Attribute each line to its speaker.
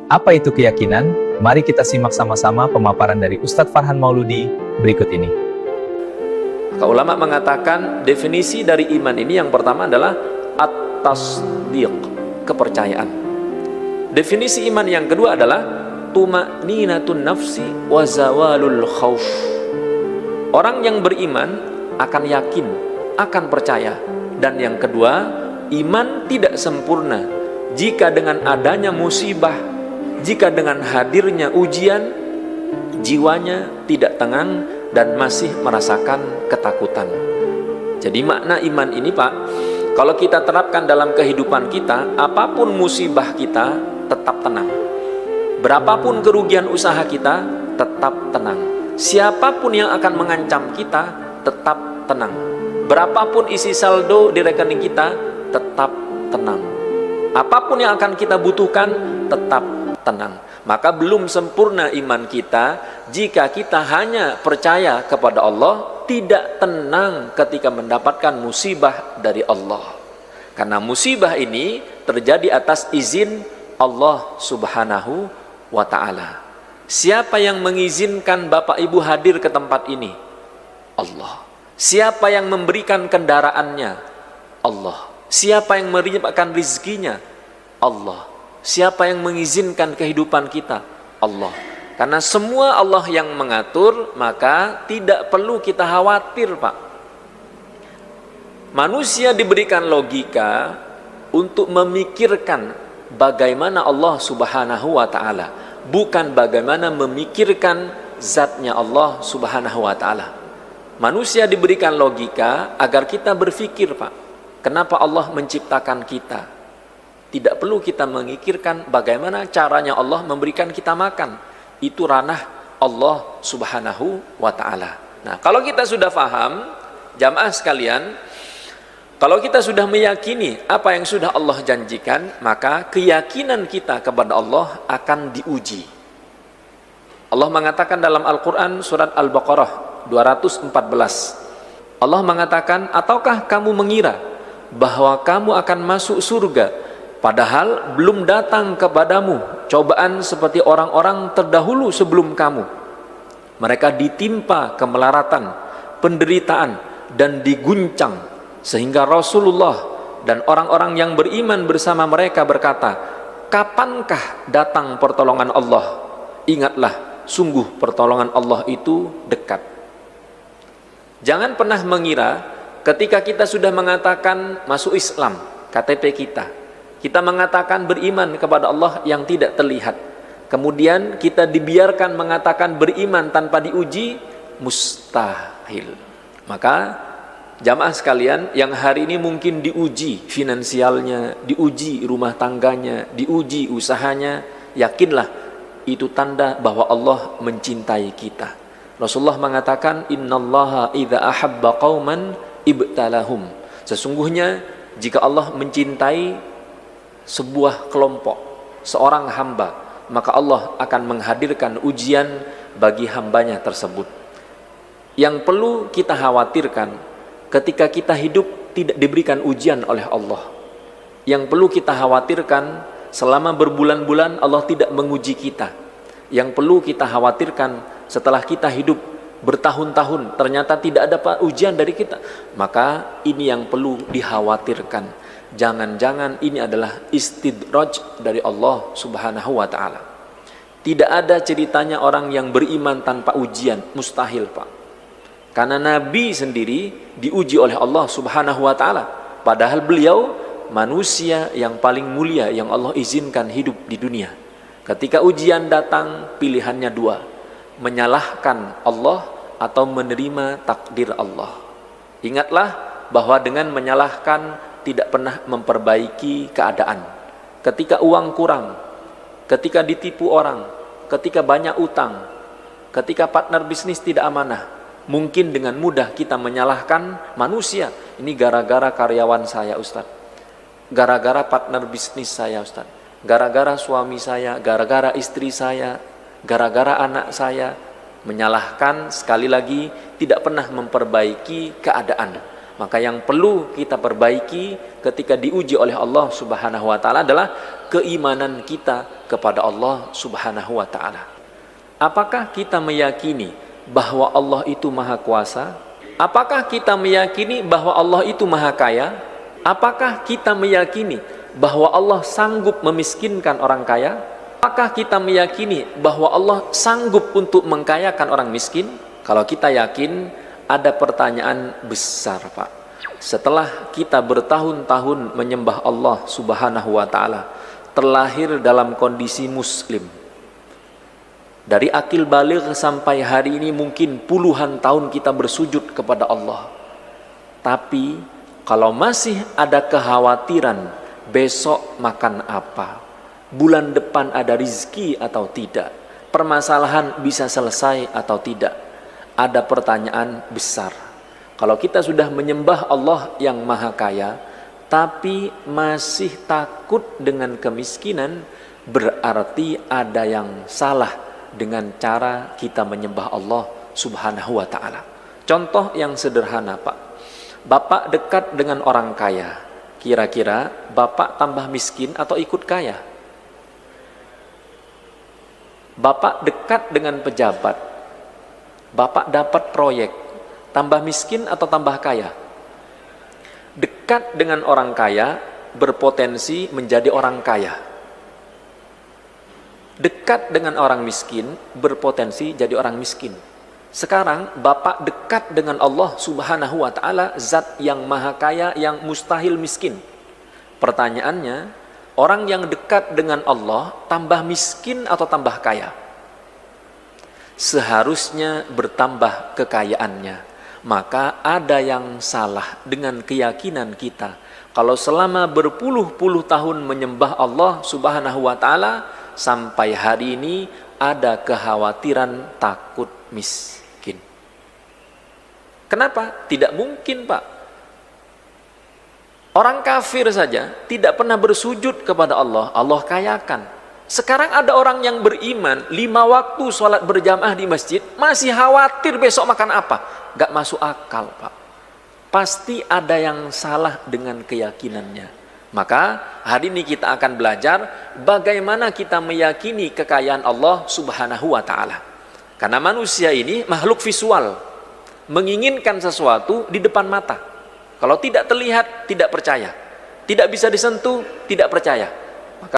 Speaker 1: Apa itu keyakinan? Mari kita simak sama-sama pemaparan dari Ustadz Farhan Mauludi berikut ini.
Speaker 2: Ulama mengatakan definisi dari iman ini yang pertama adalah at-tasdiq, kepercayaan. Definisi iman yang kedua adalah tuma'ninatun nafsi wa zawalul khauf. Orang yang beriman akan yakin, akan percaya. Dan yang kedua, iman tidak sempurna jika dengan adanya musibah, jika dengan hadirnya ujian, jiwanya tidak tenang dan masih merasakan ketakutan. Jadi makna iman ini Pak, kalau kita terapkan dalam kehidupan kita, apapun musibah kita tetap tenang. Berapapun kerugian usaha kita tetap tenang. Siapapun yang akan mengancam kita tetap tenang. Berapapun isi saldo di rekening kita tetap tenang. Apapun yang akan kita butuhkan tetap tenang. Maka belum sempurna iman kita jika kita hanya percaya kepada Allah, tidak tenang ketika mendapatkan musibah dari Allah. Karena musibah ini terjadi atas izin Allah Subhanahu wa ta'ala. Siapa yang mengizinkan Bapak Ibu hadir ke tempat ini? Allah. Siapa yang memberikan kendaraannya? Allah. Siapa yang memberikan rizkinya? Allah. Siapa yang mengizinkan kehidupan kita? Allah. Karena semua Allah yang mengatur, maka tidak perlu kita khawatir Pak. Manusia diberikan logika untuk memikirkan bagaimana Allah Subhanahu wa ta'ala, bukan bagaimana memikirkan zatnya Allah Subhanahu wa ta'ala. Manusia diberikan logika agar kita berpikir Pak, kenapa Allah menciptakan kita? Tidak perlu kita memikirkan bagaimana caranya Allah memberikan kita makan. Itu ranah Allah Subhanahu wa ta'ala. Nah, kalau kita sudah paham, jamaah sekalian, kalau kita sudah meyakini apa yang sudah Allah janjikan, maka keyakinan kita kepada Allah akan diuji. Allah mengatakan dalam Al-Quran surat Al-Baqarah 214, Allah mengatakan, ataukah kamu mengira bahwa kamu akan masuk surga padahal belum datang kepadamu cobaan seperti orang-orang terdahulu sebelum kamu? Mereka ditimpa kemelaratan, penderitaan, dan diguncang, sehingga Rasulullah dan orang-orang yang beriman bersama mereka berkata, kapankah datang pertolongan Allah? Ingatlah, sungguh pertolongan Allah itu dekat. Jangan pernah mengira ketika kita sudah mengatakan masuk Islam, KTP kita mengatakan beriman kepada Allah yang tidak terlihat, kemudian kita dibiarkan mengatakan beriman tanpa diuji, mustahil. Maka jamaah sekalian yang hari ini mungkin diuji finansialnya, diuji rumah tangganya, diuji usahanya, yakinlah itu tanda bahwa Allah mencintai kita. Rasulullah mengatakan, innallaha idza ahabba qauman ibtalahum. Sesungguhnya jika Allah mencintai sebuah kelompok, seorang hamba, maka Allah akan menghadirkan ujian bagi hambanya tersebut. Yang perlu kita khawatirkan ketika kita hidup tidak diberikan ujian oleh Allah. Yang perlu kita khawatirkan selama berbulan-bulan Allah tidak menguji kita. Yang perlu kita khawatirkan setelah kita hidup bertahun-tahun ternyata tidak ada ujian dari kita, maka ini yang perlu dikhawatirkan. Jangan-jangan ini adalah istidraj dari Allah Subhanahu wa ta'ala. Tidak ada ceritanya orang yang beriman tanpa ujian, mustahil Pak. Karena Nabi sendiri diuji oleh Allah Subhanahu wa ta'ala, padahal beliau manusia yang paling mulia yang Allah izinkan hidup di dunia. Ketika ujian datang, pilihannya dua, menyalahkan Allah atau menerima takdir Allah. Ingatlah bahwa dengan menyalahkan tidak pernah memperbaiki keadaan. Ketika uang kurang, ketika ditipu orang, ketika banyak utang, ketika partner bisnis tidak amanah, mungkin dengan mudah kita menyalahkan manusia. Ini gara-gara karyawan saya Ustaz, gara-gara partner bisnis saya Ustaz, gara-gara suami saya, gara-gara istri saya, gara-gara anak saya. Menyalahkan sekali lagi tidak pernah memperbaiki keadaan. Maka yang perlu kita perbaiki ketika diuji oleh Allah Subhanahu wa ta'ala adalah keimanan kita kepada Allah Subhanahu wa Ta'ala. Apakah kita meyakini bahwa Allah itu maha kuasa? Apakah kita meyakini bahwa Allah itu maha kaya? Apakah kita meyakini bahwa Allah sanggup memiskinkan orang kaya? Apakah kita meyakini bahwa Allah sanggup untuk mengkayakan orang miskin? Kalau kita yakin, ada pertanyaan besar, Pak. Setelah kita bertahun-tahun menyembah Allah Subhanahu wa Ta'ala, terlahir dalam kondisi muslim, dari akil baligh sampai hari ini mungkin puluhan tahun kita bersujud kepada Allah. Tapi kalau masih ada kekhawatiran besok makan apa, bulan depan ada rizki atau tidak, permasalahan bisa selesai atau tidak, ada pertanyaan besar. Kalau kita sudah menyembah Allah yang maha kaya, tapi masih takut dengan kemiskinan, berarti ada yang salah dengan cara kita menyembah Allah Subhanahu wa Ta'ala. Contoh yang sederhana, Pak. Bapak dekat dengan orang kaya, kira-kira Bapak tambah miskin atau ikut kaya? Bapak dekat dengan pejabat, Bapak dapat proyek, tambah miskin atau tambah kaya? Dekat dengan orang kaya berpotensi menjadi orang kaya. Dekat dengan orang miskin berpotensi jadi orang miskin. Sekarang Bapak dekat dengan Allah Subhanahu wa Ta'ala, zat yang maha kaya, yang mustahil miskin. Pertanyaannya, orang yang dekat dengan Allah tambah miskin atau tambah kaya? Seharusnya bertambah kekayaannya. Maka ada yang salah dengan keyakinan kita. Kalau selama berpuluh-puluh tahun menyembah Allah Subhanahu wa Ta'ala, sampai hari ini ada kekhawatiran takut miskin. Kenapa? Tidak mungkin, Pak. Orang kafir saja tidak pernah bersujud kepada Allah, Allah kayakan. Sekarang ada orang yang beriman 5 waktu sholat berjamaah di masjid, masih khawatir besok makan apa. Gak masuk akal, Pak. Pasti ada yang salah dengan keyakinannya. Maka hari ini kita akan belajar bagaimana kita meyakini kekayaan Allah Subhanahu wa Ta'ala. Karena manusia ini makhluk visual, menginginkan sesuatu di depan mata. Kalau tidak terlihat, tidak percaya. Tidak bisa disentuh, tidak percaya.